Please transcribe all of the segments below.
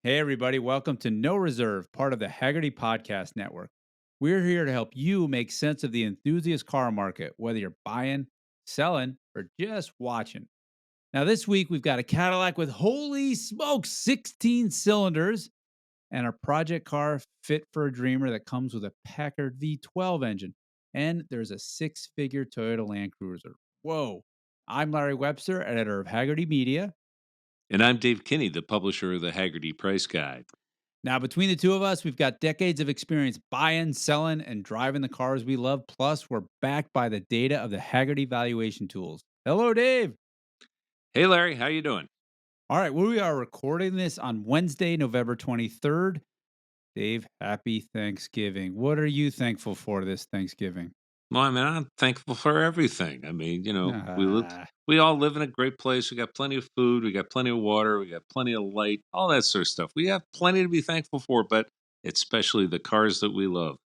Hey, everybody. Welcome to No Reserve, part of the Hagerty Podcast Network. We're here to help you make sense of the enthusiast car market, whether you're buying, selling, or just watching. Now, this week, we've got a Cadillac with holy smokes, 16 cylinders and a project car fit for a dreamer that comes with a Packard V12 engine. And there's a six-figure Toyota Land Cruiser. Whoa. I'm Larry Webster, editor of Hagerty Media. And I'm Dave Kinney, the publisher of the Hagerty Price Guide. Now, between the two of us, we've got decades of experience buying, selling, and driving the cars we love. Plus, we're backed by the data of the Hagerty valuation tools. Hello, Dave. Hey, Larry, how you doing? All right, we are recording this on Wednesday, November 23rd. Dave, happy Thanksgiving. What are you thankful for this Thanksgiving? Well, I mean, I'm thankful for everything. I mean, Ah, we all live in a great place. We got plenty of food, we got plenty of water, we got plenty of light, all that sort of stuff. We have plenty to be thankful for, but especially the cars that we love.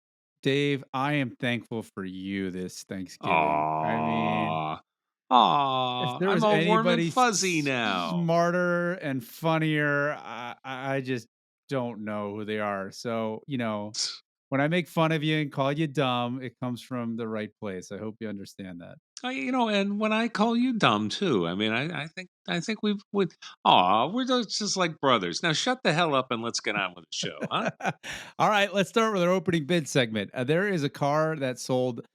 Dave, I am thankful for you this Thanksgiving. I mean, Aww, if aww, there I'm was all warm and anybody fuzzy now. smarter and funnier, I just don't know who they are. So, when I make fun of you and call you dumb, it comes from the right place. I hope you understand that. And when I call you dumb too, I mean, I think we're just like brothers. Now shut the hell up and let's get on with the show, huh? All right, let's start with our opening bid segment. There is a car that sold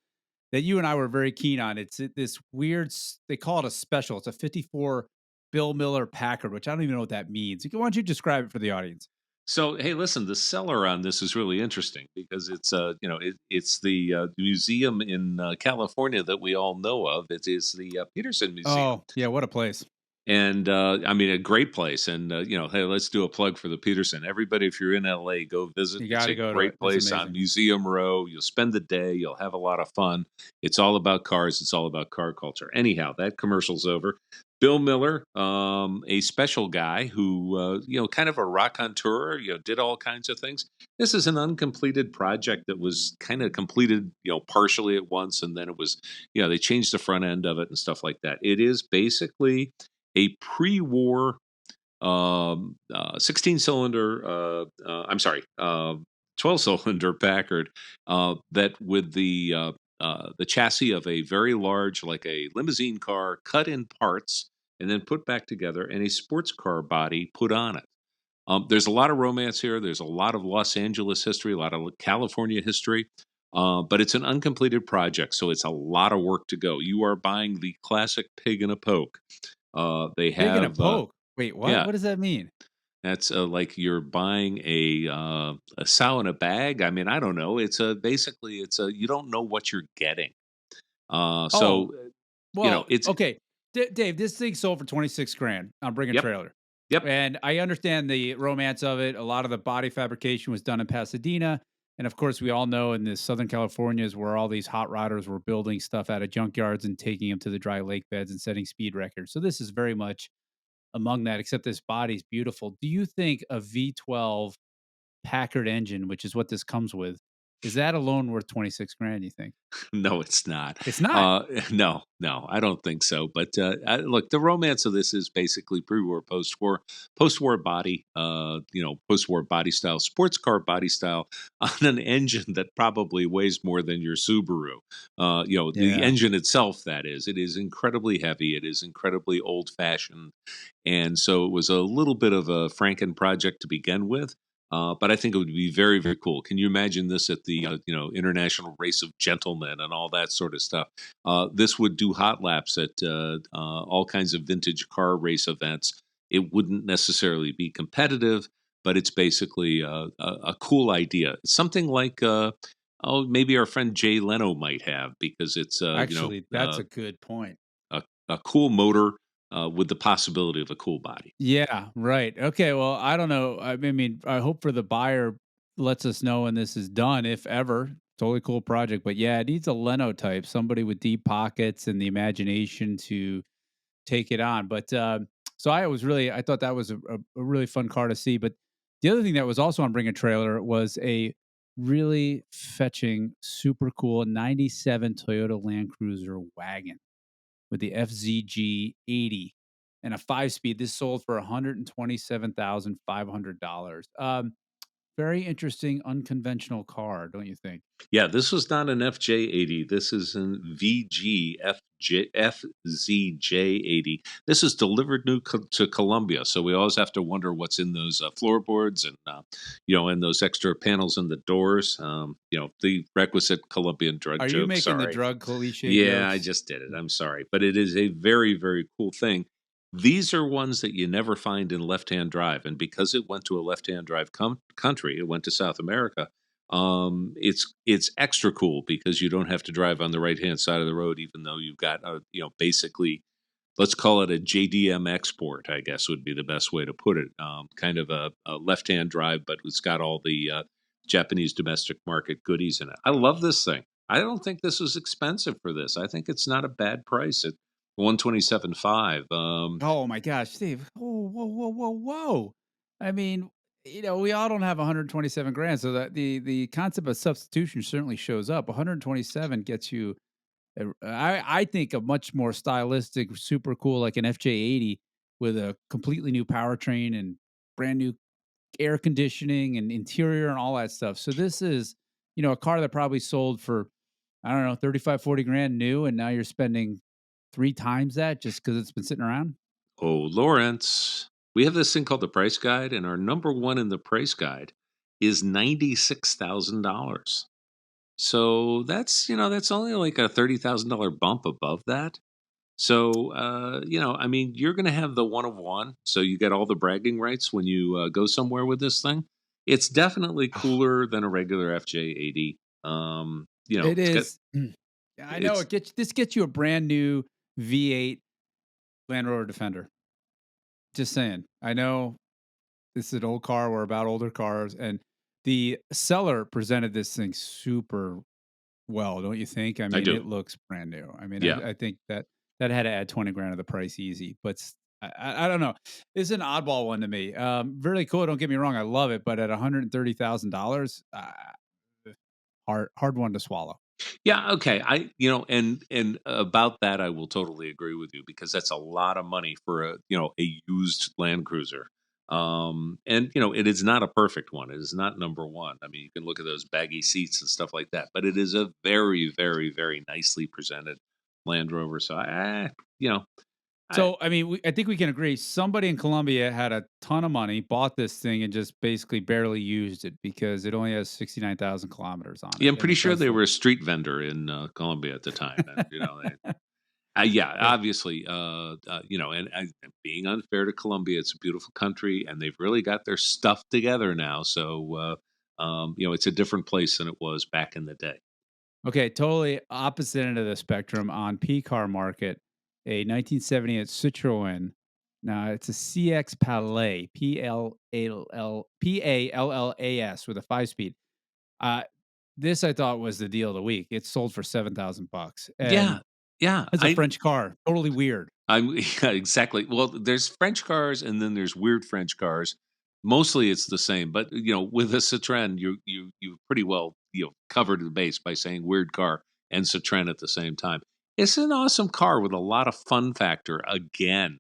that you and I were very keen on. It's this weird, they call it a special. It's a 54 Bill Miller Packard, which I don't even know what that means. Why don't you describe it for the audience? So hey, listen, the seller on this is really interesting because it's the museum in California that we all know of. It is the Peterson Museum. Oh, yeah, what a place. And I mean, a great place. And hey, let's do a plug for the Peterson. Everybody, if you're in LA, go visit. You got It's to a go to it. great It's place on amazing. Museum Row. You'll spend the day. You'll have a lot of fun. It's all about cars. It's all about car culture. Anyhow, that commercial's over. Bill Miller, a special guy who, kind of a raconteur, did all kinds of things. This is an uncompleted project that was kind of completed, partially at once, and then it was, they changed the front end of it and stuff like that. It is basically a pre-war 16-cylinder. I'm sorry, 12-cylinder Packard that with the chassis of a very large, like a limousine car, cut in parts and then put back together, and a sports car body put on it. There's a lot of romance here. There's a lot of Los Angeles history, a lot of California history. But it's an uncompleted project, so it's a lot of work to go. You are buying the classic pig in a poke. They Pig and a have, poke. Wait, what? yeah, What does that mean? that's like you're buying a sow in a bag. I mean, I don't know. It's a basically it's a you don't know what you're getting. Uh, Oh, so well, it's okay. Dave, this thing sold for 26 grand on Bring a yep, Trailer. yep. And I understand the romance of it. A lot of the body fabrication was done in Pasadena. And of course, we all know in the Southern California is where all these hot rodders were building stuff out of junkyards and taking them to the dry lake beds and setting speed records. So this is very much among that, except this body's beautiful. Do you think a V12 Packard engine, which is what this comes with, is that alone worth 26 grand, you think? No, it's not. It's not. No, I don't think so. But look, the romance of this is basically pre-war, post-war, post-war body, post-war body style, sports car body style on an engine that probably weighs more than your Subaru. The Yeah. engine itself, that is, it is incredibly heavy. It is incredibly old-fashioned, and so it was a little bit of a Franken project to begin with. But I think it would be very, very cool. Can you imagine this at the international race of gentlemen and all that sort of stuff? This would do hot laps at all kinds of vintage car race events. It wouldn't necessarily be competitive, but it's basically a cool idea. Something like maybe our friend Jay Leno might have, because it's Actually, that's a good point. a cool motor with the possibility of a cool body. Yeah, right. Okay, well, I don't know. I mean, I hope for the buyer lets us know when this is done, if ever. Totally cool project, but yeah, it needs a Leno type, somebody with deep pockets and the imagination to take it on. But so I thought that was a really fun car to see. But the other thing that was also on Bring a Trailer was a really fetching, super cool '97 Toyota Land Cruiser wagon with the FZG80 and a 5-speed. This sold for $127,500. Very interesting, unconventional car, don't you think? Yeah, this was not an FJ80. This is an FZJ80. This is delivered new to Colombia, so we always have to wonder what's in those floorboards and and those extra panels in the doors. The requisite Colombian drug Are you joke. making the Sorry. drug cliche Yeah, I jokes? just did it. I'm sorry, but it is a very, very cool thing. These are ones that you never find in left-hand drive, and because it went to a left-hand drive country, it went to South America. It's extra cool because you don't have to drive on the right-hand side of the road, even though you've got basically, let's call it a JDM export, I guess would be the best way to put it. Kind of a left-hand drive, but it's got all the Japanese domestic market goodies in it. I love this thing. I don't think this was expensive for this. I think it's not a bad price at 127.5. Oh my gosh, Steve. Whoa, whoa, whoa, whoa, whoa. I mean, we all don't have 127 grand. So that the concept of substitution certainly shows up. 127 gets you I think a much more stylistic, super cool, like an FJ80 with a completely new powertrain and brand new air conditioning and interior and all that stuff. So this is, a car that probably sold for, I don't know, 35, 40 grand new. And now you're spending 3 times that just because it's been sitting around. Oh, Lawrence, we have this thing called the price guide, and our number one in the price guide is $96,000. So that's only like a $30,000 bump above that. So, I mean, you're going to have the one of one. So you get all the bragging rights when you go somewhere with this thing. It's definitely cooler than a regular FJ80. It It's got, is. Yeah, I know it's, this gets you a brand new V8 Land Rover Defender. Just saying. I know this is an old car. We're about older cars, and the seller presented this thing super well, don't you think? I I mean, do. it looks brand new. I mean, Yeah. I think that had to add 20 grand of the price easy, but I don't know. It's an oddball one to me. Really cool. Don't get me wrong. I love it, but at $130,000, hard one to swallow. Yeah, okay. And about that I will totally agree with you because that's a lot of money for a used Land Cruiser. And it is not a perfect one. It is not number one. I mean, you can look at those baggy seats and stuff like that, but it is a very, very, very nicely presented Land Rover. So I So, I mean, I think we can agree. Somebody in Colombia had a ton of money, bought this thing, and just basically barely used it because it only has 69,000 kilometers on yeah, it, I'm and pretty it sure does they look. were a street vendor in Colombia at the time, and yeah, Yeah. obviously, and being unfair to Colombia, it's a beautiful country, and they've really got their stuff together now. So, it's a different place than it was back in the day. Okay, totally opposite end of the spectrum on P car market, a 1978 Citroen. Now it's a CX Palais, Pallas with a 5-speed. Uh, this I thought was the deal of the week. It sold for 7,000 bucks, and Yeah, yeah, it's a French car. Totally weird. I'm yeah, exactly. Well, there's French cars, and then there's weird French cars. Mostly, it's the same, but with a Citroen, you pretty well covered the base by saying weird car and Citroen at the same time. It's an awesome car with a lot of fun factor. Again,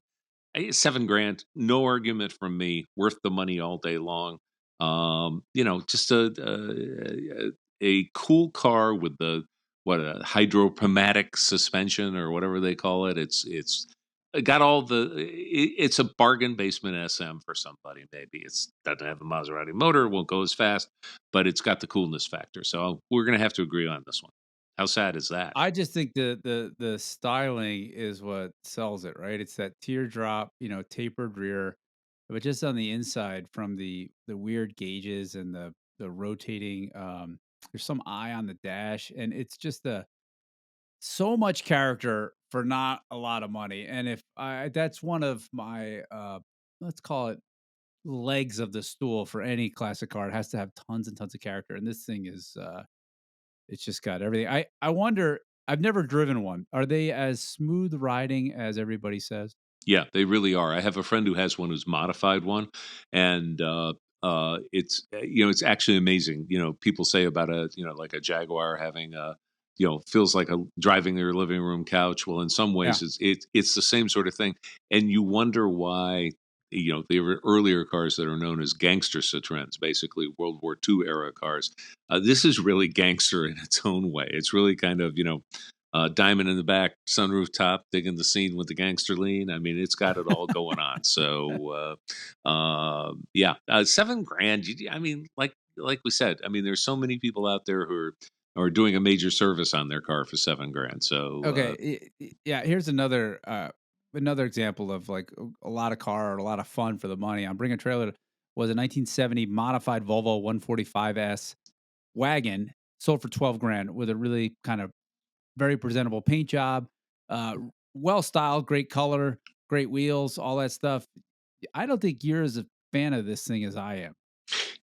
7 grand, no argument from me. Worth the money all day long. Just a cool car with the what a hydropneumatic suspension or whatever they call it. It's got all it's a bargain basement SM for somebody. Maybe it's doesn't have a Maserati motor, won't go as fast, but it's got the coolness factor. So we're gonna have to agree on this one. How sad is that? I just think the styling is what sells it, right? It's that teardrop, tapered rear, but just on the inside from the weird gauges and the rotating. There's some eye on the dash, and it's just so much character for not a lot of money. And if I that's one of my let's call it legs of the stool for any classic car. It has to have tons and tons of character, and this thing is it's just got everything. I wonder. I've never driven one. Are they as smooth riding as everybody says? Yeah, they really are. I have a friend who has one who's modified one, and it's it's actually amazing. People say about like a Jaguar having feels like a driving your living room couch. Well, in some Yeah. ways, it's the same sort of thing, and you wonder why. There were earlier cars that are known as gangster Citroens, basically World War II era cars. This is really gangster in its own way. It's really kind of diamond in the back, sunroof top, digging the scene with the gangster lean. I mean, it's got it all going on. So, yeah, 7 grand. I mean, like we said, I mean, there's so many people out there who are doing a major service on their car for 7 grand. So, Okay, yeah, here's another example of, like, a lot of car or a lot of fun for the money. I'm bringing a trailer was a 1970 modified Volvo 145S wagon, sold for 12 grand with a really kind of very presentable paint job, well styled, great color, great wheels, all that stuff. I don't think you're as a fan of this thing as I am.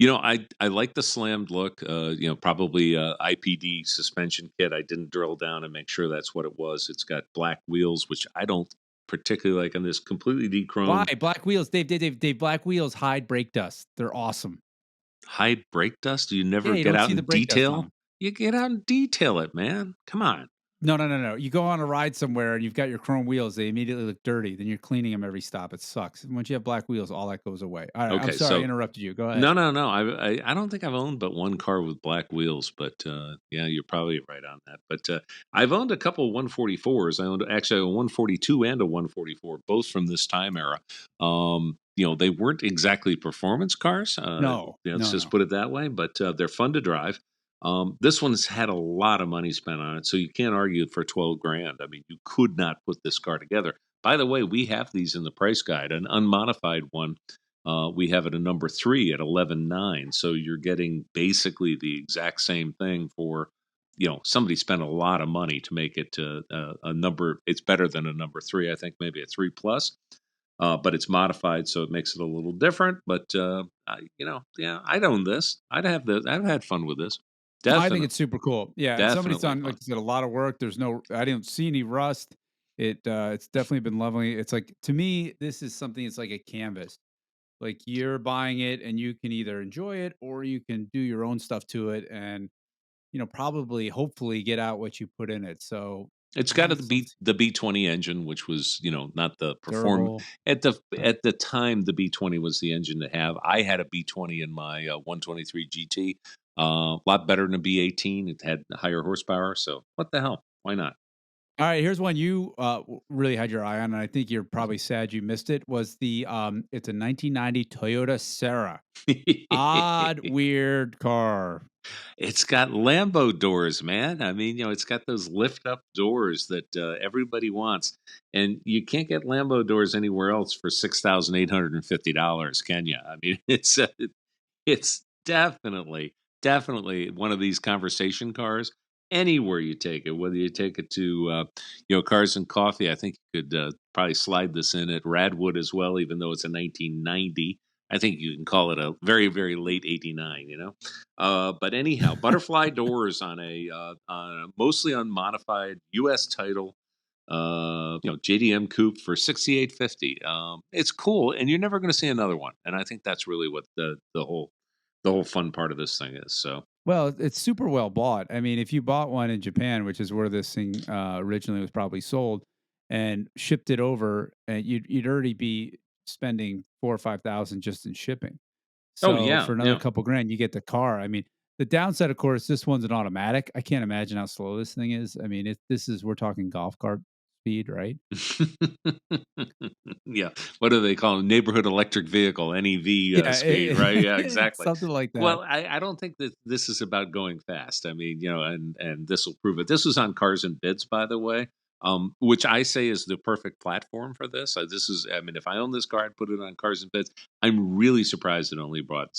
I like the slammed look. Probably IPD suspension kit. I didn't drill down and make sure that's what it was. It's got black wheels, which I don't particularly like on this. Completely Why? de-chromed. Black wheels, Dave, black wheels hide brake dust. They're awesome. Hide brake dust? Do you Yeah, never you get don't out see the and brake dust on detail? them. You get out and detail it, man. Come on. No, no, no, no. You go on a ride somewhere and you've got your chrome wheels, they immediately look dirty. Then you're cleaning them every stop. It sucks. And once you have black wheels, all that goes away. All right, I'm Okay, sorry I so interrupted you. Go ahead. no, no, no. I don't think I've owned but one car with black wheels, but yeah, you're probably right on that. But I've owned a couple 144s. I owned actually a 142 and a 144, both from this time era. They weren't exactly performance cars. No, Let's no, just no. put it that way. But they're fun to drive. This one's had a lot of money spent on it, so you can't argue for 12 grand. I mean, you could not put this car together. By the way, we have these in the price guide, an unmodified one. We have it a number 3 at 11.9. So you're getting basically the exact same thing for, somebody spent a lot of money to make it to a number. It's better than a number 3, I think maybe a 3 plus, but it's modified. So it makes it a little different. But, yeah, I'd own this. I'd had fun with this. I think Definitely, it's super cool. Yeah, and somebody's definitely done, like fun. you said, a lot of work. I didn't see any rust. It's definitely been lovely. It's like, to me, this is something, it's like a canvas. Like, you're buying it and you can either enjoy it or you can do your own stuff to it and, probably, hopefully get out what you put in it. So It's I got just don't see the B20 engine, which was, not the perform durable. at the time, the B20 was the engine to have. I had a B20 in my, 123 GT, a lot better than a B18. It had higher horsepower, so what the hell? Why not? All right, here's one you really had your eye on, and I think you're probably sad you missed it. Was it's a 1990 Toyota Sera. Odd, weird car. It's got Lambo doors, man. I mean, it's got those lift up doors that everybody wants, and you can't get Lambo doors anywhere else for $6,850, can you? I mean, it's definitely one of these conversation cars. Anywhere you take it, whether you take it to Cars and Coffee, I think you could probably slide this in at Radwood as well, even though it's a 1990. I think you can call it a very very late '89. But anyhow, butterfly doors on a mostly unmodified U.S. title. JDM coupe for 6850. It's cool, and you're never going to see another one. And I think that's really what the whole fun part of this thing is. So Well, it's super well bought. I mean, if you bought one in Japan, which is where this thing originally was probably sold, and shipped it over, and you'd already be spending 4 or 5 thousand just in shipping. oh So yeah, for another yeah. couple grand, you get the car. I mean, the downside, of course, this one's an automatic. I can't imagine how slow this thing is. I mean, we're talking golf cart speed, right? Yeah. What do they call 'em? Neighborhood electric vehicle, NEV, Yeah, speed, right? Yeah, exactly. something like that. Well, I don't think that this is about going fast. I mean, and this will prove it. This was on Cars and Bids, by the way, which I say is the perfect platform for this. I mean, if I own this car, I'd put it on Cars and Bids. I'm really surprised it only brought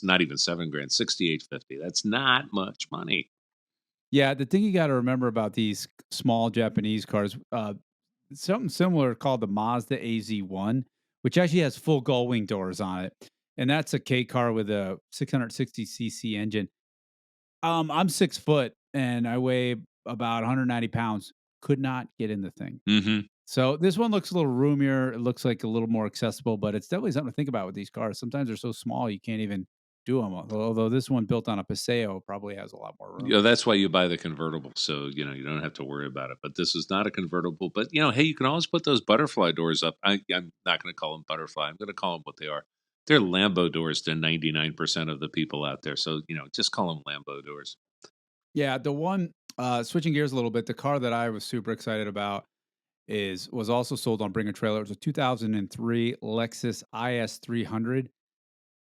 not even 7 grand, 6850. That's not much money. Yeah, the thing you got to remember about these small Japanese cars, something similar called the Mazda AZ1, which actually has full gull wing doors on it, and that's a K car with a 660cc engine. I'm 6 foot and I weigh about 190 pounds. Could not get in the thing. Hmm. So this one looks a little roomier. It looks like a little more accessible, but it's definitely something to think about with these cars. Sometimes they're so small you can't even do them. Although this one built on a Paseo probably has a lot more You room. know, that's why you buy the convertible, so, you don't have to worry about it, but this is not a convertible, but, hey, you can always put those butterfly doors up. I'm not gonna call them butterfly, I'm gonna call them what they are. They're Lambo doors to 99% of the people out there, so, just call them Lambo doors. Yeah, the one switching gears a little bit, the car that I was super excited about is was also sold on Bring a Trailer. It was a 2003 Lexus IS 300.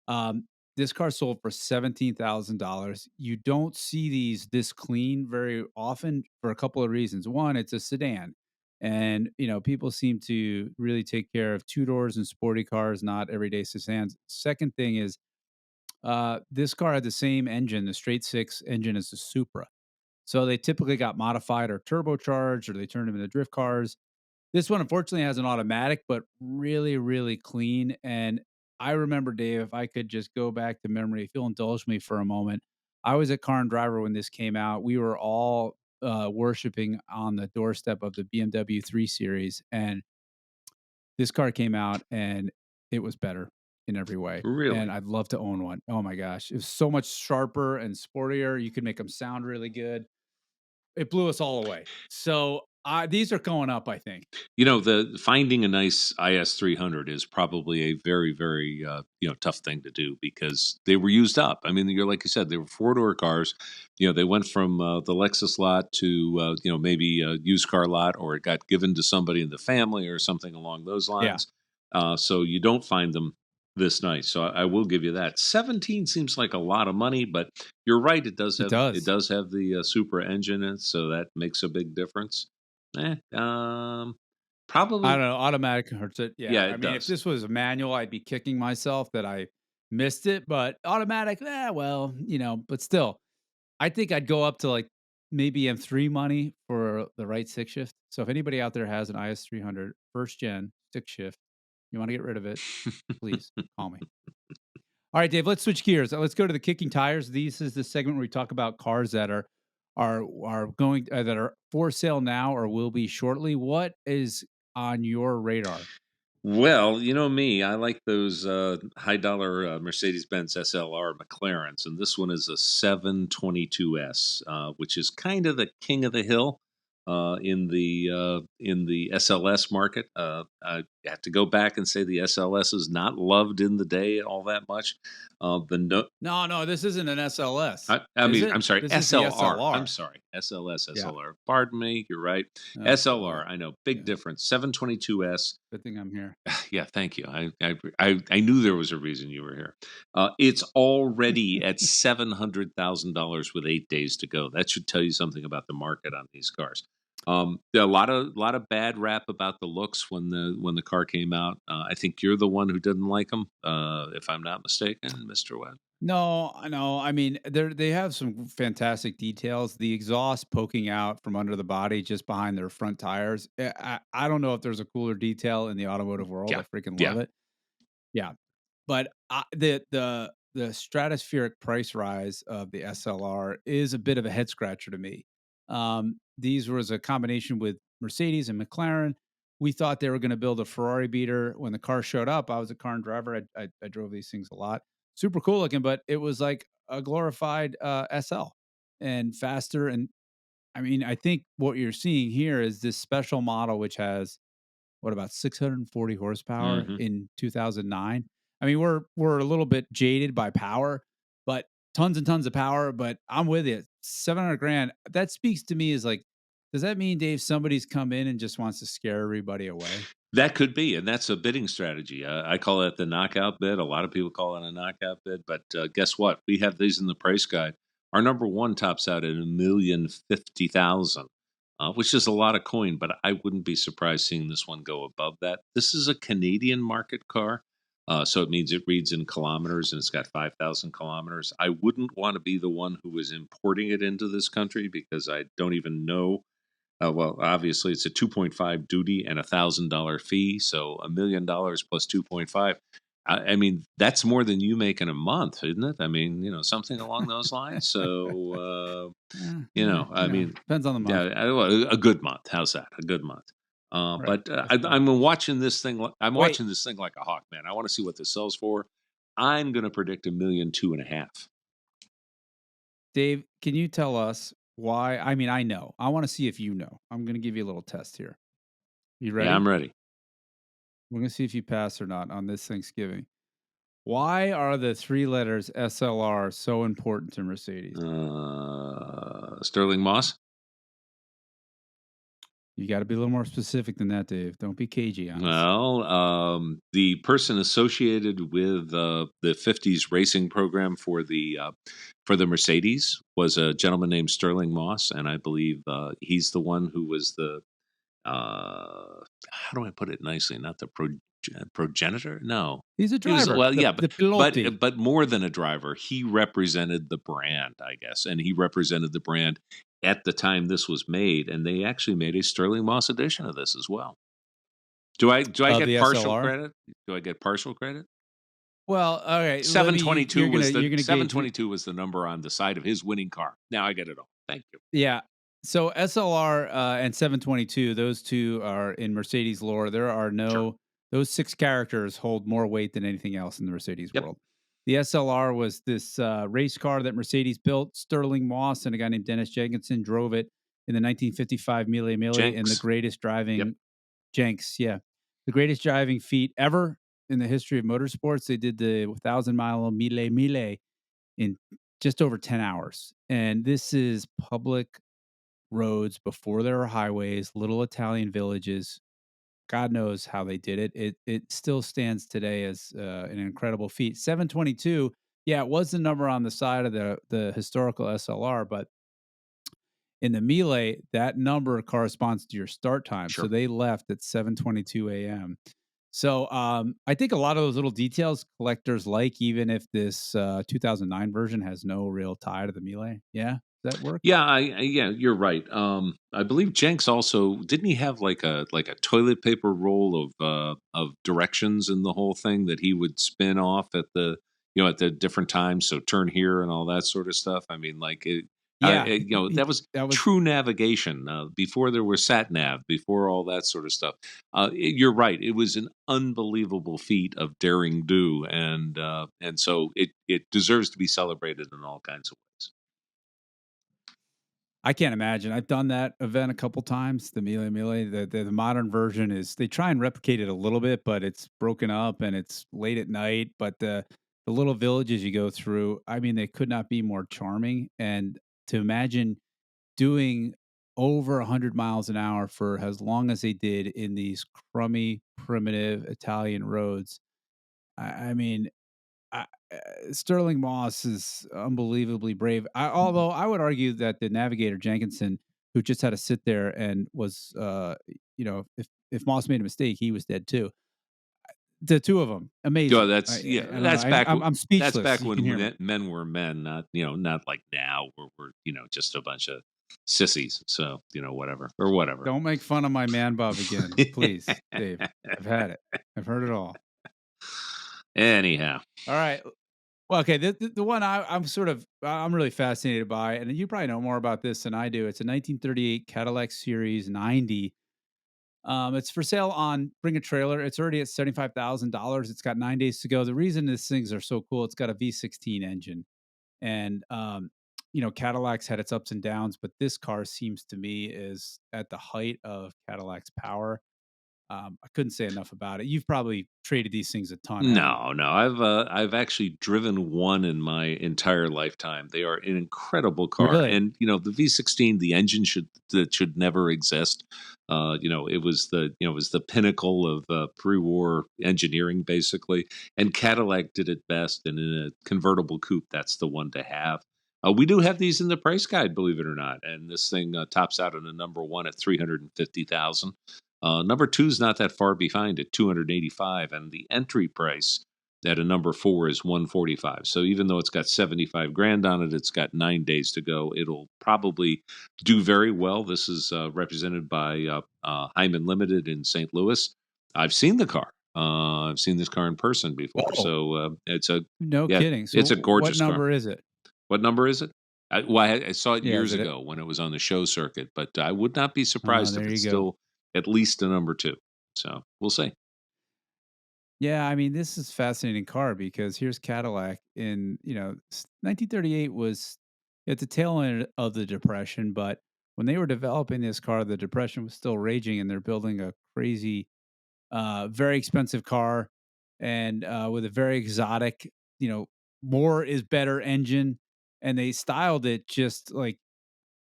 Um, this car sold for $17,000. You don't see these this clean very often for a couple of reasons. One, it's a sedan. And people seem to really take care of two doors and sporty cars, not everyday sedans. Second thing is this car had the same engine, the straight six engine as the Supra. So they typically got modified or turbocharged, or they turned them into drift cars. This one unfortunately has an automatic, but really, really clean. And I remember, Dave, if I could just go back to memory, if you'll indulge me for a moment. I was at Car and Driver when this came out. We were all worshiping on the doorstep of the BMW 3 Series, and this car came out, and it was better in every way. And Really? I'd love to own one. Oh my gosh, it was so much sharper and sportier. You could make them sound really good. It blew us all away. So these are going up, I think. The finding a nice IS 300 is probably a very, very tough thing to do because they were used up. I mean, you're like you said, they were four-door cars. They went from the Lexus lot to maybe a used car lot, or it got given to somebody in the family or something along those Yeah, lines. So you don't find them this nice. So I will give you that. 17 seems like a lot of money, but you're right. it It does. does have the Supra engine in it, so that makes a big difference. Eh, I probably don't know, automatic hurts it. Yeah, yeah, I it mean, if does. this was a manual, I'd be kicking myself that I missed it, but automatic, well, but still, I think I'd go up to, like, maybe M3 money for the right stick shift. So if anybody out there has an IS 300 first gen stick shift, you wanna get rid of it, please call me. All right, Dave, let's switch gears. Let's go to the kicking tires. This is the segment where we talk about cars that are going that are for sale now or will be shortly. What is on your radar? Well, you know me, I like those high dollar Mercedes-Benz SLR McLarens, and this one is a 722S, which is kind of the king of the hill in the SLS market. I have to go back and say the SLS is not loved in the day all that much. The no, No, no, this isn't an SLS, I is mean, it? I'm sorry, This is the SLR. I'm SLR. sorry, SLS, Yeah. SLR. Pardon me, you're right. Oh boy. SLR, I know, big Yeah. difference. 722S. Good thing I'm here. Yeah, thank you. I knew there was a reason you were here. It's already at $700,000 with 8 days to go. That should tell you something about the market on these cars. There are a lot of bad rap about the looks when the car came out. I think you're the one who didn't like them, if I'm not mistaken, Mister Webb. No, I know. I mean, they have some fantastic details. The exhaust poking out from under the body just behind their front tires. I don't know if there's a cooler detail in the automotive world. Yeah, I freaking yeah. love it. Yeah. But the stratospheric price rise of the SLR is a bit of a head scratcher to me. These was a combination with Mercedes and McLaren. We thought they were going to build a Ferrari beater. When the car showed up, I was a car and driver. I drove these things a lot. Super cool looking, but it was like a glorified SL and faster. And I mean, I think what you're seeing here is this special model, which has what about 640 horsepower Hmm. in 2009. I mean, we're a little bit jaded by power, but tons and tons of power. But I'm with you. 700 grand. That speaks to me as like, does that mean, Dave, somebody's come in and just wants to scare everybody away? That could be, and that's a bidding strategy. I call it the knockout bid. A lot of people call it a knockout bid, but guess what? We have these in the price guide. Our number one tops out at 1,050,000, which is a lot of coin. But I wouldn't be surprised seeing this one go above that. This is a Canadian market car, so it means it reads in kilometers and it's got 5,000 kilometers. I wouldn't want to be the one who is importing it into this country because I don't even know well, obviously, it's a 2.5 duty and $1,000 fee, so $1,000,000 plus 2.5. I mean, that's more than you make in a month, isn't it? I mean, something along those lines. So, I mean, Depends on the yeah, month, well, a good month. How's that? A good month. right? But That's fair. I'm watching this thing. I'm Wait, watching this thing like a hawk, man. I want to see what this sells for. I'm going to predict 1,250,000. Dave, can you tell us why? I mean, I know. I want to see if you know. I'm going to give you a little test here. You Yeah, ready? I'm ready. We're going to see if you pass or not on this Thanksgiving. Why are the three letters SLR so important to Mercedes? Sterling Moss. You got to be a little more specific than that, Dave. Don't be cagey on us. Well, the person associated with the '50s racing program for the Mercedes was a gentleman named Sterling Moss, and I believe he's the one who was the how do I put it nicely? Not the progenitor. No, He's a he was driver, well, yeah, the piloti. but more than a driver, he represented the brand, I guess, and he represented the brand at the time this was made, and they actually made a Sterling Moss edition of this as well. Do I Of get the partial SLR. credit? Do I get partial credit? Well, all right. Let me. 722 was the You're gonna gauge. 722 was the number on the side of his winning car. Now I get it all. Thank you. Yeah. So SLR and 722, those two are in Mercedes lore. There are Sure. no those six characters hold more weight than anything else in the Mercedes Yep. world. The SLR was this race car that Mercedes built. Sterling Moss and a guy named Dennis Jenkinson drove it in the 1955 Mille Mille in the Jenks. greatest Yep. driving Jenks, yeah, the greatest driving feat ever in the history of motorsports. They did the 1,000-mile Mille Mille in just over 10 hours, and this is public roads before there were highways, little Italian villages. God knows how they did it. It still stands today as an incredible feat. 722, yeah, it was the number on the side of the historical SLR, but in the melee, that number corresponds to your start time. So Sure. they left at 7:22 a.m. So I think a lot of those little details collectors like, even if this 2009 version has no real tie to the melee. Yeah, does that work? Yeah, yeah, you're right. I believe Jenks also didn't he have like a toilet paper roll of directions in the whole thing that he would spin off at the at the different times. So turn here and all that sort of stuff. I mean, like Yeah, that was that was. true navigation before there was sat nav, before all that sort of stuff. You're right. It was an unbelievable feat of daring do, and so it deserves to be celebrated in all kinds of ways. I can't imagine. I've done that event a couple times. The Mille Mille. The modern version is they try and replicate it a little bit, but it's broken up and it's late at night. But the little villages you go through, I mean, they could not be more charming. And to imagine doing over 100 miles an hour for as long as they did in these crummy, primitive Italian roads. I mean, Sterling Moss is unbelievably brave. Although I would argue that the navigator Jenkinson, who just had to sit there and was, if Moss made a mistake, he was dead too. The two of them, Yeah, amazing. that's yeah, I don't know. I'm that's speechless. back You can hear when me. men were men, not not like now where we're just a bunch of sissies. So whatever or whatever. Don't make fun of my man Bob again, please, Dave. I've had it. I've heard it all. Anyhow, All right. Well, okay. The one I'm really fascinated by, and you probably know more about this than I do. It's a 1938 Cadillac Series 90. It's for sale on Bring a Trailer. It's already at $75,000. It's got 9 days to go. The reason these things are so cool, it's got a V16 engine, and Cadillac's had its ups and downs, but this car seems to me is at the height of Cadillac's power. I couldn't say enough about it. You've probably traded these things a ton, haven't you? no, I've actually driven one in my entire lifetime. They are an incredible car, Really? and the V16, the engine should never exist. It was the pinnacle of pre-war engineering, basically, and Cadillac did it best. And in a convertible coupe, that's the one to have. We do have these in the price guide, believe it or not, and this thing tops out at a number one at 350,000. Number two is not that far behind at 285, and the entry price at a number four is 145. So even though it's got 75 grand on it, it's got 9 days to go. It'll probably do very well. This is represented by Hyman Limited in St. Louis. I've seen the car. I've seen this car in person before, Oh, so it's a no yeah, kidding. So it's a what gorgeous car. number is it? What number is it? I saw it Yeah, is years it a ago when it was on the show circuit, but I would not be surprised if there you it's go. still at least a number two. So we'll see. Yeah, I mean, this is fascinating car because here's Cadillac in, 1938 was at the tail end of the Depression, but when they were developing this car, the Depression was still raging and they're building a crazy, very expensive car and with a very exotic, you know, more is better engine. And they styled it just like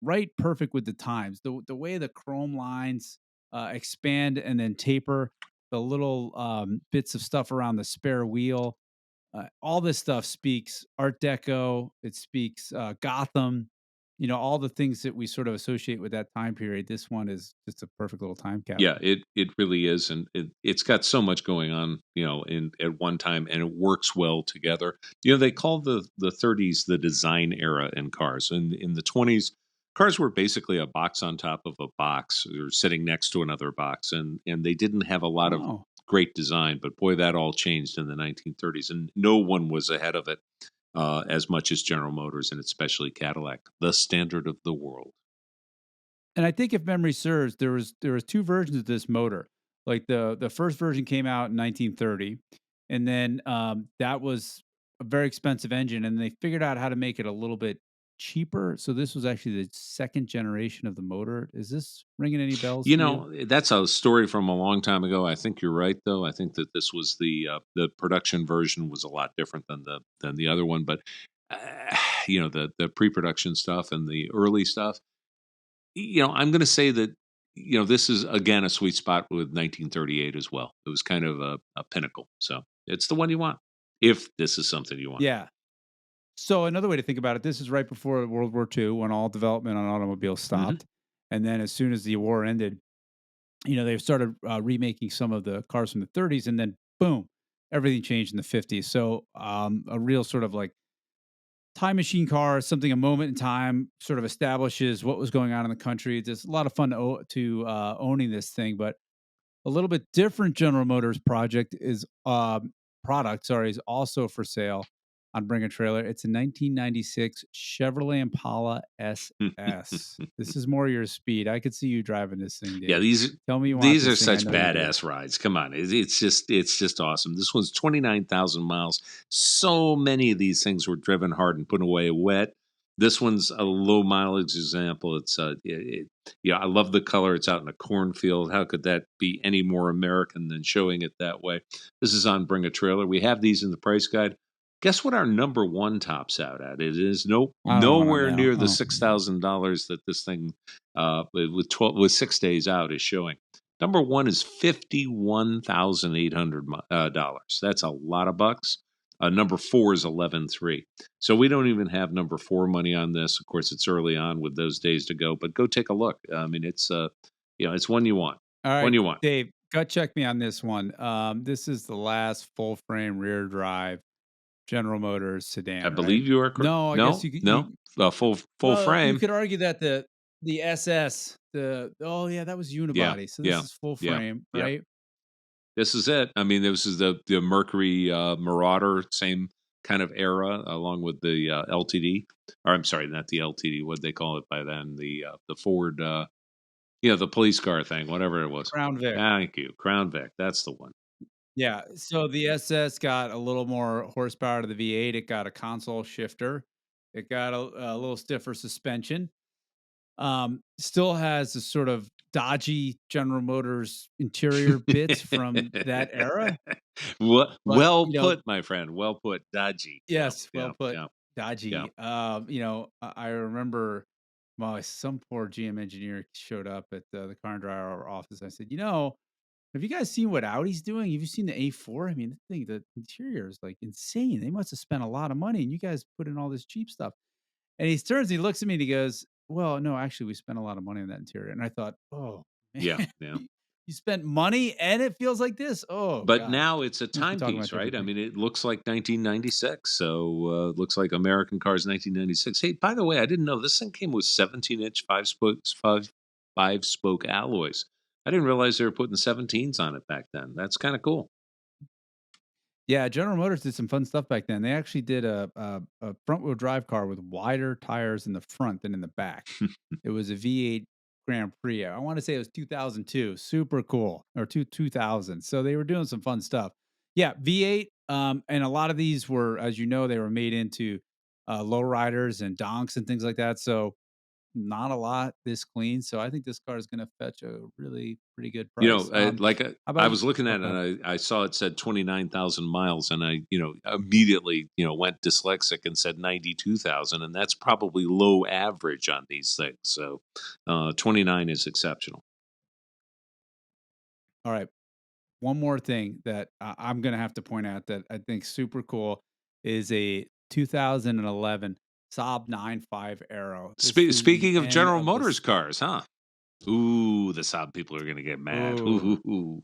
right perfect with the times. The way the chrome lines expand and then taper, the little bits of stuff around the spare wheel, all this stuff speaks Art Deco. It speaks Gotham. All the things that we sort of associate with that time period. This one is just a perfect little time Yeah, capsule. it really is, and it's got so much going on, in at one time, and it works well together. They call the 30s the design era in cars. In the 20s, cars were basically a box on top of a box, or sitting next to another box, and they didn't have a lot of Oh, great design. But boy, that all changed in the 1930s, and no one was ahead of it as much as General Motors, and especially Cadillac, the standard of the world. and I think if memory serves, there was two versions of this motor. Like the first version came out in 1930, and then that was a very expensive engine, and they figured out how to make it a little bit cheaper. So this was actually the second generation of the motor. Is this ringing any bells to you? That's a story from a long time ago. I think you're right, though. I think that this was the production version was a lot different than the other one. But uh, the pre-production stuff and the early stuff. I'm going to say that this is again a sweet spot with 1938 as well. It was kind of a pinnacle. So it's the one you want if this is something you want. Yeah. So another way to think about it, this is right before World War II when all development on automobiles Hmm. stopped, and then as soon as the war ended, they started remaking some of the cars from the 30s, and then boom, everything changed in the 50s. So a real sort of like time machine car, something a moment in time, sort of establishes what was going on in the country. There's a lot of fun owning this thing, but a little bit different General Motors product, sorry, is also for sale on Bring a Trailer. It's a 1996 Chevrolet Impala SS. This is more your speed. I could see you driving this thing, Yeah, Dave. these Tell me you want these are this thing. I such know you do. badass rides. Come on, it's just awesome. This one's 29,000 miles. So many of these things were driven hard and put away wet. This one's a low mileage example. Yeah, I love the color. It's out in a cornfield. How could that be any more American than showing it that way? This is on Bring a Trailer. We have these in the price guide. Guess what our number one tops out at? It is I don't want to nowhere know. near the Oh. $6,000 that this thing with 6 days out is showing. Number one is $51,800. That's a lot of bucks. Number four is 11,300. So we don't even have number four money on this. Of course, it's early on with those days to go, but go take a look. I mean, it's one you want. All One right, you want. Dave, gut check me on this one. This is the last full frame rear drive General Motors I sedan, right? believe you are. No, I guess No, you could. no, full Well, you frame. could argue that the SS, oh yeah, that was Yeah, unibody. So this yeah, is full yeah, frame, yeah. right? This is it. I mean, this is the Mercury Marauder, same kind of era, along with the LTD. Or I'm sorry, not the LTD. What they call it by then? The Ford, the police car thing, whatever it was. Crown Vic. Thank you, Crown Vic. That's the one. Yeah. So the SS got a little more horsepower to the V8. It got a console shifter. It got a little stiffer suspension. Still has the sort of dodgy General Motors interior bits from that era, well, but well put, my friend. Well put. Dodgy. Yeah, yes, well yeah, put. yeah, yeah. Dodgy. I remember, well, some poor GM engineer showed up at the car and driver office. I said, have you guys seen what Audi's doing? Have you seen the A4? I mean, the interior is like insane. They must have spent a lot of money, and you guys put in all this cheap stuff. And he turns, he looks at me, and he goes, "Well, no, actually, we spent a lot of money on that interior." And I thought, "Oh Yeah, man, yeah. you spent money, and it feels like this. Oh But god, now it's a must be talking timepiece, about right? different I things." mean, it looks like 1996, so it looks like American Cars 1996. Hey, by the way, I didn't know this thing came with 17-inch five spoke alloys. I didn't realize they were putting 17s on it back then. That's kind of cool. Yeah, General Motors did some fun stuff back then. They actually did a front wheel drive car with wider tires in the front than in the back. It was a V8 Grand Prix. I want to say it was 2002. Super cool, or 2000. So they were doing some fun stuff. Yeah, V8, and a lot of these were, as you know, they were made into, lowriders and donks and things like that, so not a lot this clean, so I think this car is gonna fetch a really pretty good You know, price. like, How about I you? was looking Oh, at it go ahead. and I saw it said 29,000 miles and immediately, went dyslexic and said 92,000 and that's probably low average on these things. So, 29 is exceptional. Alright, one more thing that I'm gonna have to point out that I think super cool is a 2011 Saab 9.5 Aero. This is the Speaking of end General of Motors this. cars, huh? Ooh, the Saab people are gonna get mad. Ooh, Ooh,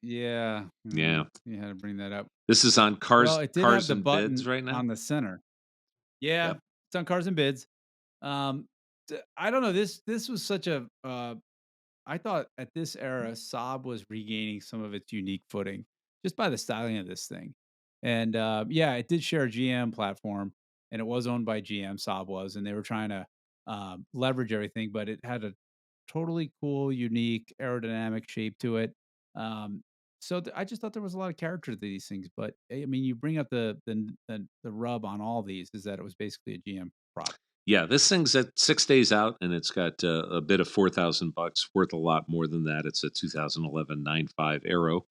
yeah, yeah. you had to bring that up. This is on Well, cars it did have cars the and bids button right now? on the center. Yeah, Yep. it's on Cars and Bids. I don't know, this was such a, I thought at this era, Saab was regaining some of its unique footing just by the styling of this thing. And yeah, it did share a GM platform and it was owned by GM, Saab was, and they were trying to leverage everything, but it had a totally cool, unique aerodynamic shape to it. Um, I just thought there was a lot of character to these things. But I mean, you bring up the rub on all these is that it was basically a GM product. Yeah, this thing's at 6 days out, and it's got, a bit of 4,000 bucks, worth a lot more than that. It's a 2011 9.5 Aero.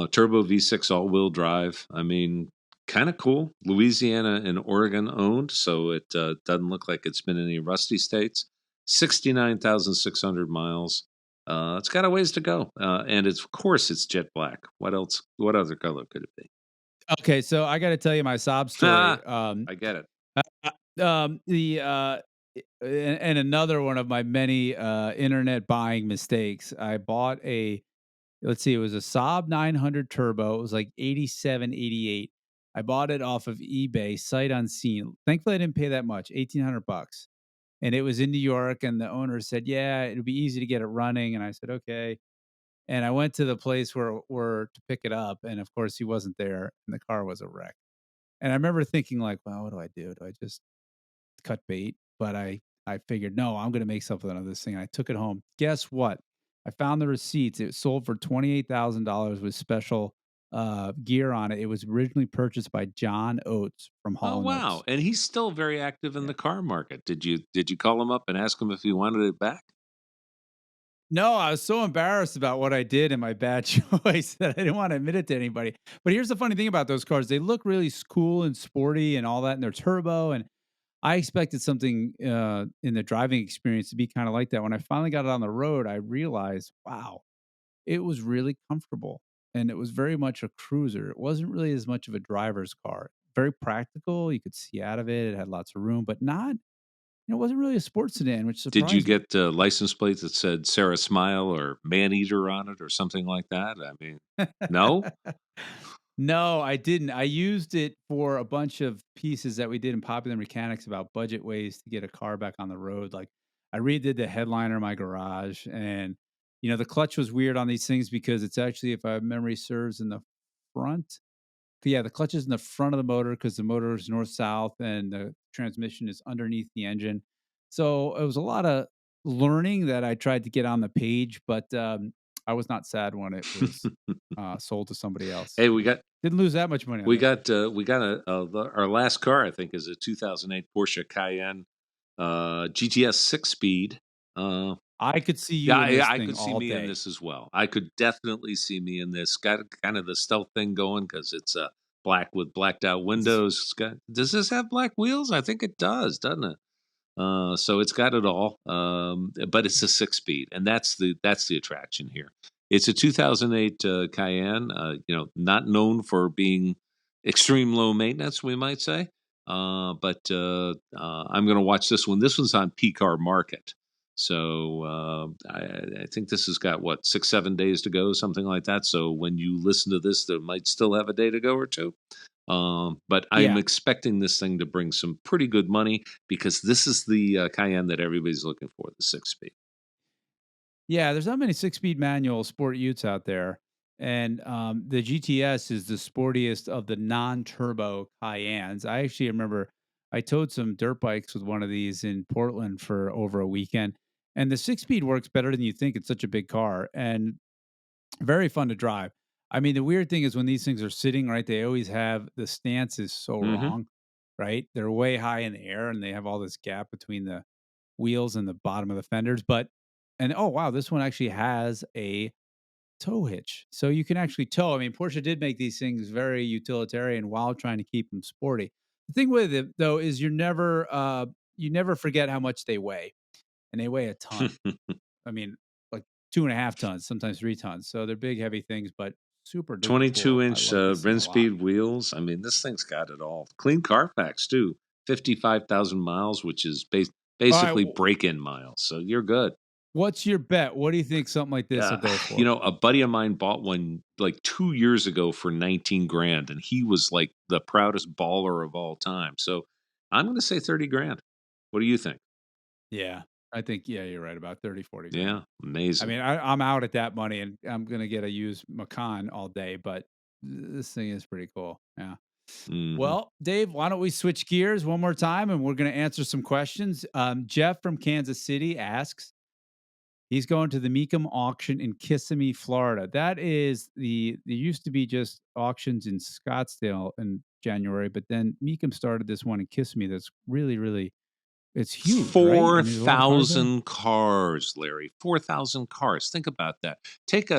Turbo V6 all-wheel drive. I mean, kinda cool. Louisiana and Oregon owned, so it, doesn't look like it's been in any rusty states. 69,600 miles. It's got a ways to go, and it's of course, it's jet black. What other color could it be? Okay, so I got to tell you my sob story. I get it. The and another one of my many internet buying mistakes. I bought a, let's see, it was a Saab 900 Turbo. It was like 87, 88. I bought it off of eBay, sight unseen. Thankfully, I didn't pay that much, 1,800 bucks. And it was in New York, and the owner said, "Yeah, it'll be easy to get it running." And I said, "Okay." And I went to the place where to pick it up, and of course, he wasn't there, and the car was a wreck. And I remember thinking like, "Well, what do I do? Do I just cut bait?" But I figured, "No, I'm gonna make something of this thing." I took it home. Guess what? I found the receipts. It sold for $28,000 with special gear on it. It was originally purchased by John Oates from Oh, Hall& and wow, Oates. and he's still very active in Yeah. the car market. Did you call him up and ask him if he wanted it back? No, I was so embarrassed about what I did and my bad choice that I didn't want to admit it to anybody. But here's the funny thing about those cars. They look really cool and sporty and all that, and they're turbo, and I expected something in the driving experience to be kind of like that. When I finally got it on the road, I realized, wow, it was really comfortable and it was very much a cruiser. It wasn't really as much of a driver's car. Very practical. You could see out of it. It had lots of room, but not, it wasn't really a sports sedan, which Did you surprised me. get, license plates that said Sarah Smile or Maneater on it or something like that? I mean, no? No, I didn't. I used it for a bunch of pieces that we did in Popular Mechanics about budget ways to get a car back on the road. Like I redid the headliner in my garage, and the clutch was weird on these things because it's actually, if my memory serves, in the front. Yeah, the clutch is in the front of the motor because the motor is north south and the transmission is underneath the engine. So it was a lot of learning that I tried to get on the page, but I was not sad when it was sold to somebody else. Hey, Didn't lose that much money on we that. got, we got our last car, I think, is a 2008 Porsche Cayenne, GTS 6-speed. Uh, I could see you yeah, in yeah, this I thing could see all me in day. this as well. I could definitely see me in this. Got kind of the stealth thing going because it's, black with blacked out It's windows. Does this have black wheels? I think it does, doesn't it? So it's got it all, but it's a 6-speed, and that's the attraction here. It's a 2008 Cayenne, not known for being extreme low maintenance, we might say. But I'm going to watch this one. This one's on P-Car Market, so I think this has got what 6 7 days to go, something like that. So when you listen to this, there might still have a day to go or two. But I'm Yeah. expecting this thing to bring some pretty good money because this is the Cayenne that everybody's looking for, the 6-speed. Yeah, there's not many six-speed manual sport utes out there, and the GTS is the sportiest of the non-turbo Cayennes. I actually remember I towed some dirt bikes with one of these in Portland for over a weekend, and the six-speed works better than you think. It's such a big car and very fun to drive. I mean, the weird thing is when these things are sitting, right, they always have the stance is so Mhm. wrong, right? They're way high in the air and they have all this gap between the wheels and the bottom of the fenders. But, and oh, wow, this one actually has a tow hitch. So you can actually tow. I mean, Porsche did make these things very utilitarian while trying to keep them sporty. The thing with it though is you never forget how much they weigh, and they weigh a ton. I mean, like 2.5 tons, sometimes 3 tons. So they're big, heavy things, but super duper 22 cool. I inch love this thing VIN a lot. speed wheels. I mean, this thing's got it all. Clean Carfax too. 55,000 miles, which is All right, basically break-in miles. So you're good. what's your bet? What do you think something like this will Uh, go for? a buddy of mine bought one like 2 years ago for 19 grand, and he was like the proudest baller of all time. So I'm going to say 30 grand. What do you think? Yeah, I think yeah, you're right about 30, 40 grand. Yeah, I amazing. mean, I'm out at that money, and I'm gonna get a used Macan all day, but this thing is pretty cool. Yeah. Hmm. Well, Dave, why don't we switch gears one more time, and we're gonna answer some questions. Jeff from Kansas City asks. He's going to the Mecum auction in Kissimmee, Florida. That is there used to be just auctions in Scottsdale in January, but then Mecum started this one in Kissimmee that's really, really it's huge, right? And there's a lot of cars there. 4,000 cars, Larry. 4,000 cars. Think about that. Go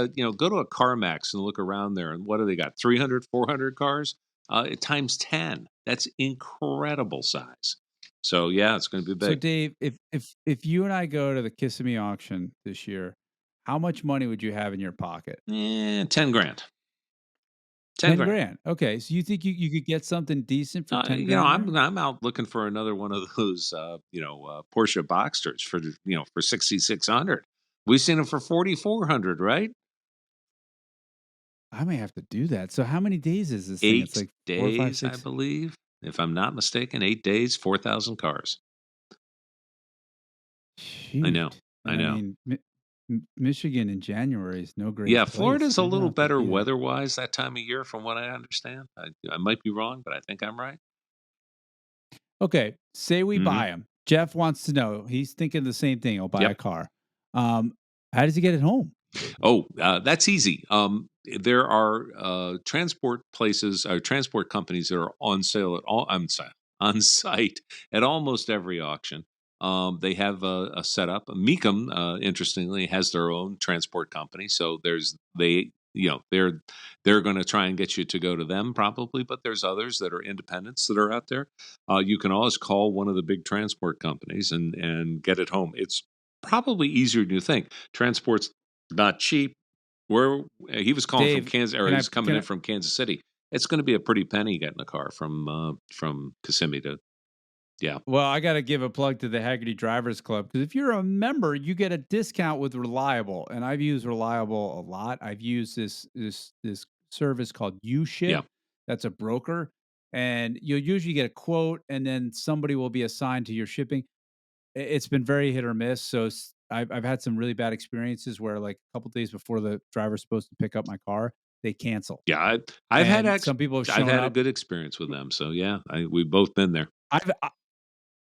to a CarMax and look around there, and what do they got? 300, 400 cars? Times 10. That's incredible size. So, yeah, it's going to be So, big. Dave, if you and I go to the Kissimmee auction this year, how much money would you have in your pocket? 10 grand. 10 10 grand. grand. Okay, so you think you could get something decent for 10 grand there? I'm out looking for another one of those, Porsche Boxsters for 6,600. We've seen them for 4,400, right? I may have to do that. So, how many days is this thing? It's 8 like 4, 5, days, I 6. believe, if I'm not mistaken, 8 days, 4,000 cars. I know, Shoot. I And I know. mean, Michigan in January is no great Yeah, place. Florida's a Maybe I'll little have to better do that. weather-wise that time of year from what I understand. I might be wrong, but I think I'm right. Okay, say we Mhm. buy him. Jeff wants to know. He's thinking the same thing. He'll buy a Yep. car. Um, how does he get it home? Oh, that's easy. There are transport companies that are on sale at all. I'm sorry, on site at almost every auction. They have a setup. Mecum, interestingly, has their own transport company. So they're going to try and get you to go to them probably, but there's others that are independents that are out there. You can always call one of the big transport companies and get it home. It's probably easier than you think. Transport's not cheap. Where he was calling from Dave, Kansas, or can I he's coming can in I from Kansas City. It's going to be a pretty penny getting a car from Kissimmee to yeah. well, I gotta give a plug to the Hagerty Drivers Club because if you're a member, you get a discount with Reliable, and I've used Reliable a lot. I've used this service called Yeah. UShip. That's a broker, and you'll usually get a quote, and then somebody will be assigned to your shipping. It's been very hit or miss. So I've had some really bad experiences where like a couple days before the driver's supposed to pick up my car, they cancel, Yeah, I've had and some people have I've shown had a up. good experience with them. So yeah, we've both been there. I've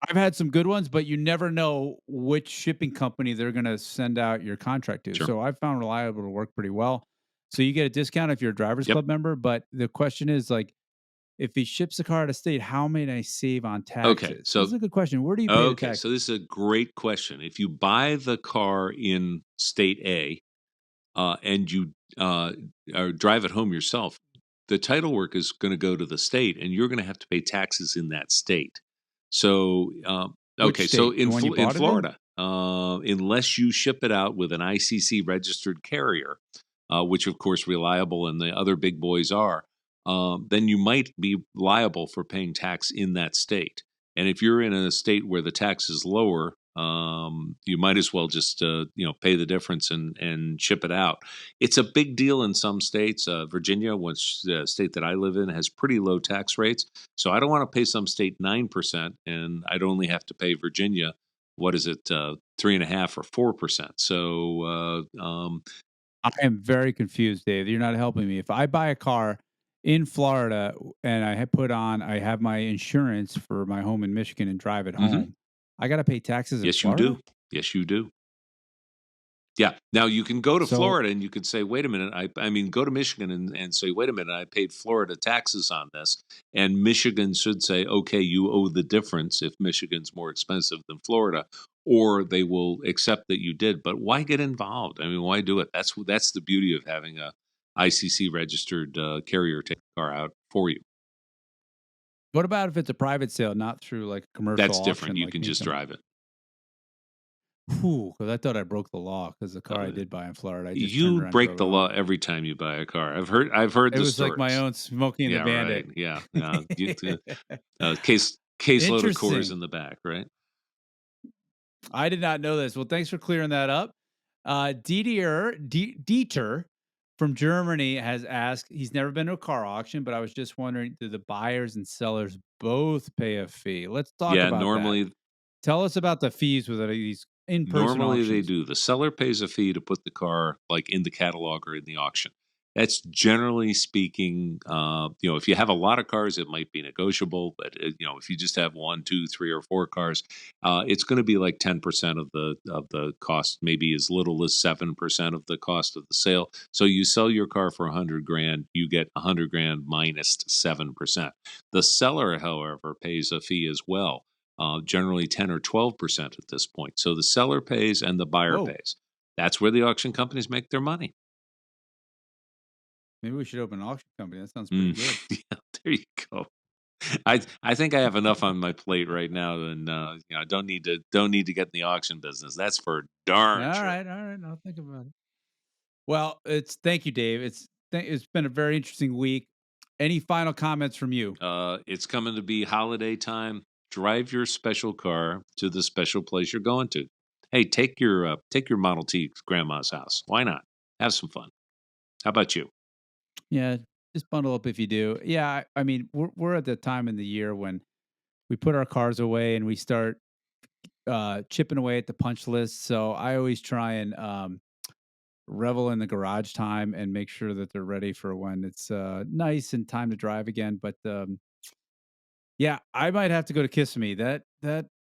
I've had some good ones, but you never know which shipping company they're gonna send out your contract to. Sure. So I found Reliable to work pretty well. So you get a discount if you're a drivers Yep. club member, but the question is like, if he ships the car out of state, how may I save on Okay. taxes? This So is a good question. Where do you pay the okay. So taxes? this is a great question. If you buy the car in state A, and you or drive it home yourself, the title work is going to go to the state, and you're going to have to pay taxes in that state. So, Which okay, so state? The one you In bought it in? Florida, unless you ship it out with an ICC registered carrier, which of course Reliable and the other big boys are, then you might be liable for paying tax in that state. And if you're in a state where the tax is lower, you might as well just pay the difference and ship it out. It's a big deal in some states. Virginia, which the state that I live in, has pretty low tax rates. So I don't want to pay some state 9%, and I'd only have to pay Virginia. What is it, 3.5 or 4%? So I am very confused, Dave. You're not helping me. If I buy a car in Florida and I have my insurance for my home in Michigan and drive it mhm. home, I got to pay taxes in Yes, you Florida? do. Yes, you do. Yeah. Now you can go to So Florida and you could say, "Wait a minute." I mean, go to Michigan and say, "Wait a minute, I paid Florida taxes on this." And Michigan should say, "Okay, you owe the difference if Michigan's more expensive than Florida," or they will accept that you did. But why get involved? I mean, why do it? That's the beauty of having a ICC registered carrier take the car out for you. what about if it's a private sale, not through like a commercial That's different. auction You like can me just coming? drive it. Because I thought I broke the law because the car I Uh, did buy in Florida, I just turned you around and break drove the it law home. every time you buy a car. I've heard It the was like my stories. own Smokey and the Yeah, right. Bandit. Yeah, caseload of Coors Interesting. in the back, right? I did not know this. Well, thanks for clearing that up. Dieter from Germany has asked, he's never been to a car auction, but I was just wondering, do the buyers and sellers both pay a fee? Let's talk Yeah, about that. normally Tell us about the fees with these in-person Normally, they auctions. do. The seller pays a fee to put the car, like, in the catalog or in the auction. That's generally speaking, if you have a lot of cars, it might be negotiable, but, if you just have 1, 2, 3, or 4 cars, it's gonna be like 10% of the cost, maybe as little as 7% of the cost of the sale. So you sell your car for 100 grand, you get 100 grand minus 7%. The seller, however, pays a fee as well, generally 10 or 12% at this point. So the seller pays and the buyer Whoa, pays. That's where the auction companies make their money. maybe we should open an auction company. That sounds pretty Mm, good. yeah, there you go. I think I have enough on my plate right now, and I don't need to get in the auction business. That's for darn All sure. right, all right. I'll think about it. Well, thank you, Dave. It's been a very interesting week. Any final comments from you? It's coming to be holiday time. Drive your special car to the special place you're going to. Hey, take your Model T to grandma's house. Why not? Have some fun. How about you? Yeah, just bundle up if you do. Yeah, I mean, we're at the time in the year when we put our cars away and we start chipping away at the punch list. So I always try and revel in the garage time and make sure that they're ready for when it's nice and time to drive again. But yeah, I might have to go to Kissimmee. That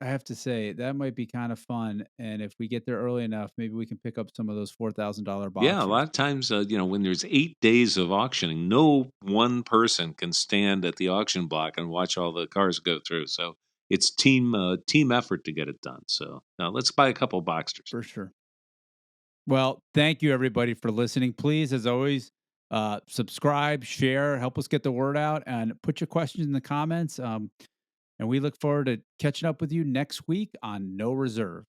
I have to say that might be kind of fun. And if we get there early enough, maybe we can pick up some of those $4,000 Yeah, a boxers. lot of times, when there's 8 days of auctioning, no one person can stand at the auction block and watch all the cars go through, so it's team effort to get it done, so, now let's buy a couple Boxsters. For sure. Well, thank you everybody for listening. Please, as always, subscribe, share, help us get the word out, and put your questions in the comments. And we look forward to catching up with you next week on No Reserve.